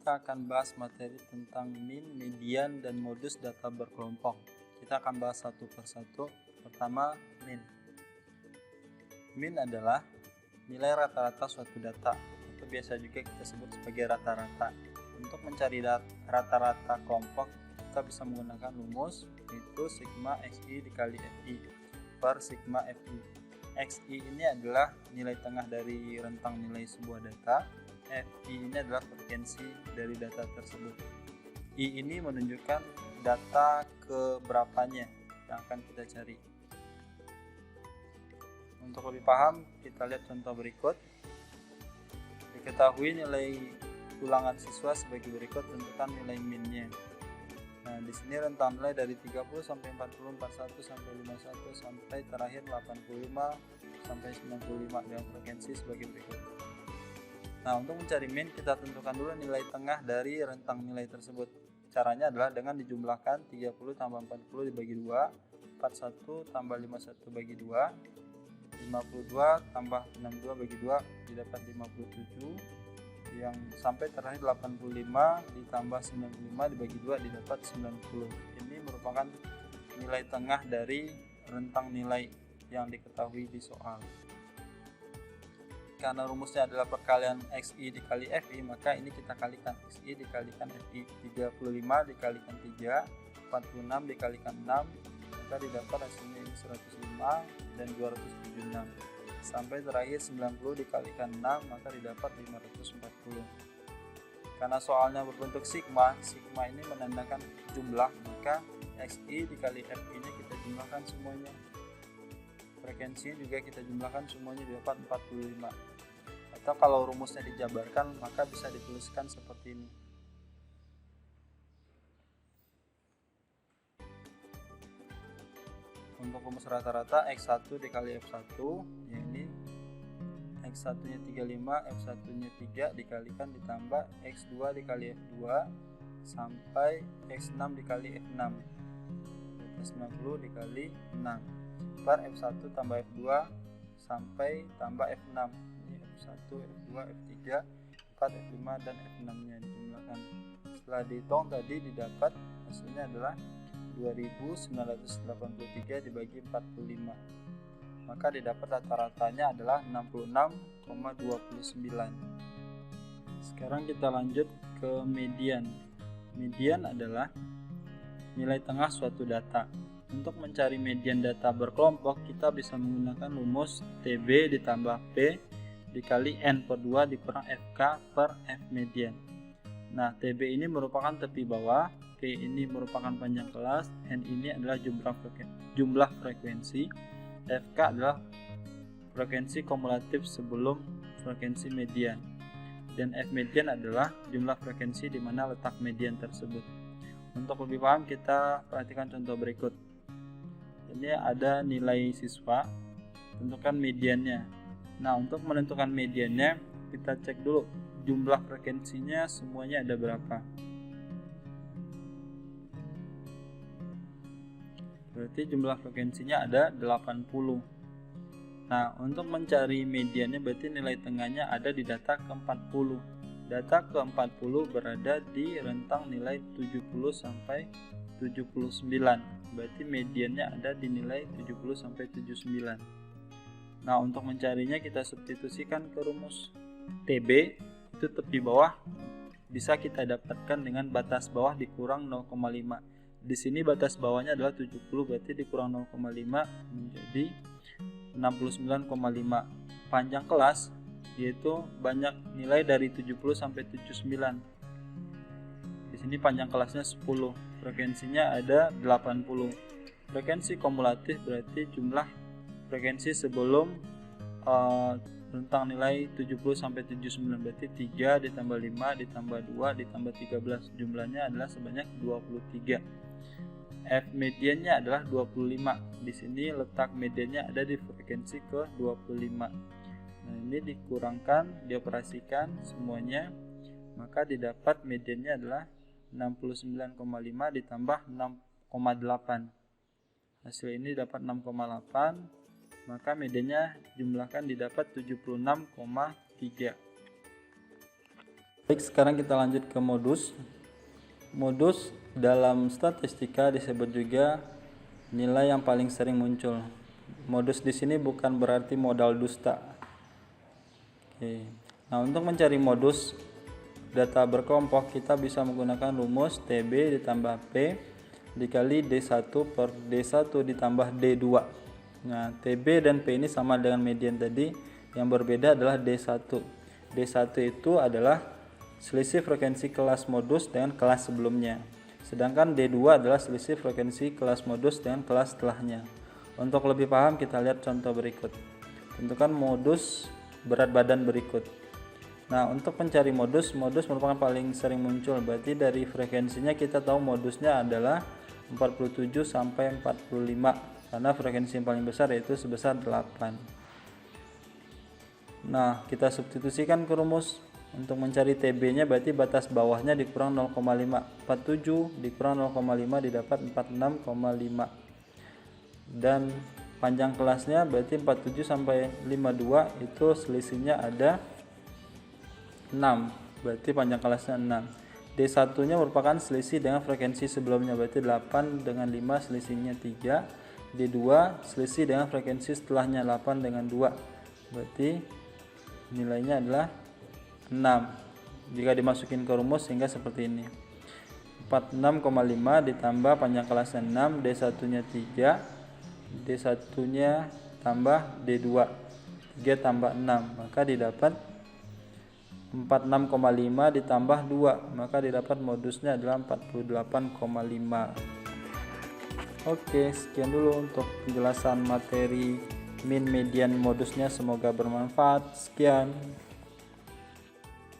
kita akan bahas materi tentang min, median, dan modus data berkelompok. Kita akan bahas satu persatu. Pertama, min. Min adalah nilai rata-rata suatu data, atau biasa juga kita sebut sebagai rata-rata. Untuk mencari rata-rata kelompok, kita bisa menggunakan rumus, yaitu sigma xi dikali fi per sigma fi. Xi ini adalah nilai tengah dari rentang nilai sebuah data. Fi ini adalah frekuensi dari data tersebut. I ini menunjukkan data keberapanya yang akan kita cari. Untuk lebih paham, kita lihat contoh berikut. Diketahui nilai ulangan siswa sebagai berikut, tentukan nilai minnya. Nah, di sini rentang nilai dari 30 sampai 40, 41 sampai 51 sampai terakhir 85 sampai 95 dengan frekuensi sebagai berikut. Nah, untuk mencari min, kita tentukan dulu nilai tengah dari rentang nilai tersebut. Caranya adalah dengan dijumlahkan 30 tambah 40 dibagi 2, 41 tambah 51 bagi 2, 52 tambah 62 bagi 2 didapat 57, yang sampai terakhir 85 ditambah 95 dibagi 2 didapat 90. Ini merupakan nilai tengah dari rentang nilai yang diketahui di soal. Karena rumusnya adalah perkalian xi dikali fi, maka ini kita kalikan. Xi dikalikan fi, 35 dikalikan 3, 46 dikalikan 6, maka didapat hasilnya ini 105 dan 276. Sampai terakhir 90 dikalikan 6, maka didapat 540. Karena soalnya berbentuk sigma, sigma ini menandakan jumlah, maka xi dikali fi nya kita jumlahkan semuanya. Frekuensinya juga kita jumlahkan semuanya, didapat 45. Atau kalau rumusnya dijabarkan, maka bisa dituliskan seperti ini. Untuk rumus rata-rata x1 dikali f1, ya ini x1 nya 35, f1 nya 3 dikalikan ditambah x2 dikali f2 sampai x6 dikali f6, 90 dikali 6 per f1 tambah f2 sampai tambah f6. Ini f1, f2, f3, f4, f5 dan f6 nya dijumlahkan. Setelah dihitung tadi didapat hasilnya adalah 2983 dibagi 45, maka didapat rata-ratanya adalah 66,29. Sekarang kita lanjut ke median. Median adalah nilai tengah suatu data. Untuk mencari median data berkelompok, kita bisa menggunakan rumus TB ditambah P dikali N per 2 dikurang FK per F median. Nah, TB ini merupakan tepi bawah, P ini merupakan panjang kelas, N ini adalah jumlah frekuensi, FK adalah frekuensi kumulatif sebelum frekuensi median, dan F median adalah jumlah frekuensi di mana letak median tersebut. Untuk lebih paham, kita perhatikan contoh berikut. Ini ada nilai siswa, tentukan mediannya. Nah, untuk menentukan mediannya, kita cek dulu jumlah frekuensinya semuanya ada berapa. Berarti jumlah frekuensinya ada 80. Nah, untuk mencari mediannya berarti nilai tengahnya ada di data ke-40. Data ke-40 berada di rentang nilai 70 sampai 79. Berarti mediannya ada di nilai 70 sampai 79. Nah, untuk mencarinya kita substitusikan ke rumus TB, itu tepi bawah bisa kita dapatkan dengan batas bawah dikurang 0,5. Di sini batas bawahnya adalah 70, berarti dikurang 0,5 menjadi 69,5. Panjang kelas yaitu banyak nilai dari 70 sampai 79. Di sini panjang kelasnya 10, frekuensinya ada 80. Frekuensi kumulatif berarti jumlah frekuensi sebelum rentang nilai 70 sampai 79, berarti 3 ditambah 5 ditambah 2 ditambah 13, jumlahnya adalah sebanyak 23. F mediannya adalah 25. Di sini letak mediannya ada di frekuensi ke 25. Nah, ini dikurangkan, dioperasikan semuanya, maka didapat mediannya adalah 69,5 ditambah 6,8. Hasil ini dapat 6,8, maka mediannya jumlahkan didapat 76,3. Baik, sekarang kita lanjut ke modus. Modus dalam statistika disebut juga nilai yang paling sering muncul. Modus di sini bukan berarti modal dusta. Oke. Nah, untuk mencari modus data berkelompok, kita bisa menggunakan rumus TB ditambah P dikali D1 per D1 ditambah D2. Nah, TB dan P ini sama dengan median tadi, yang berbeda adalah D1. D1 itu adalah selisih frekuensi kelas modus dengan kelas sebelumnya. Sedangkan D2 adalah selisih frekuensi kelas modus dengan kelas setelahnya. Untuk lebih paham, kita lihat contoh berikut. Tentukan modus berat badan berikut. Nah, untuk mencari modus merupakan paling sering muncul. Berarti dari frekuensinya kita tahu modusnya adalah 47 sampai 45, karena frekuensi yang paling besar yaitu sebesar 8. Nah, kita substitusikan ke rumus. Untuk mencari TB-nya berarti batas bawahnya dikurang 0,5. 47 dikurang 0,5 didapat 46,5. Dan panjang kelasnya berarti 47 sampai 52 itu selisihnya ada 6. Berarti panjang kelasnya 6. D1-nya merupakan selisih dengan frekuensi sebelumnya, berarti 8 dengan 5 selisihnya 3. D2 selisih dengan frekuensi setelahnya, 8 dengan 2. Berarti nilainya adalah 6 jika dimasukin ke rumus, sehingga seperti ini. 46,5 ditambah panjang kelasnya 6, D1 nya 3, D1 nya tambah D2, 3 tambah 6, maka didapat 46,5 ditambah 2, maka didapat modusnya adalah 48,5. Oke, sekian dulu untuk penjelasan materi min median modusnya, semoga bermanfaat. Sekian.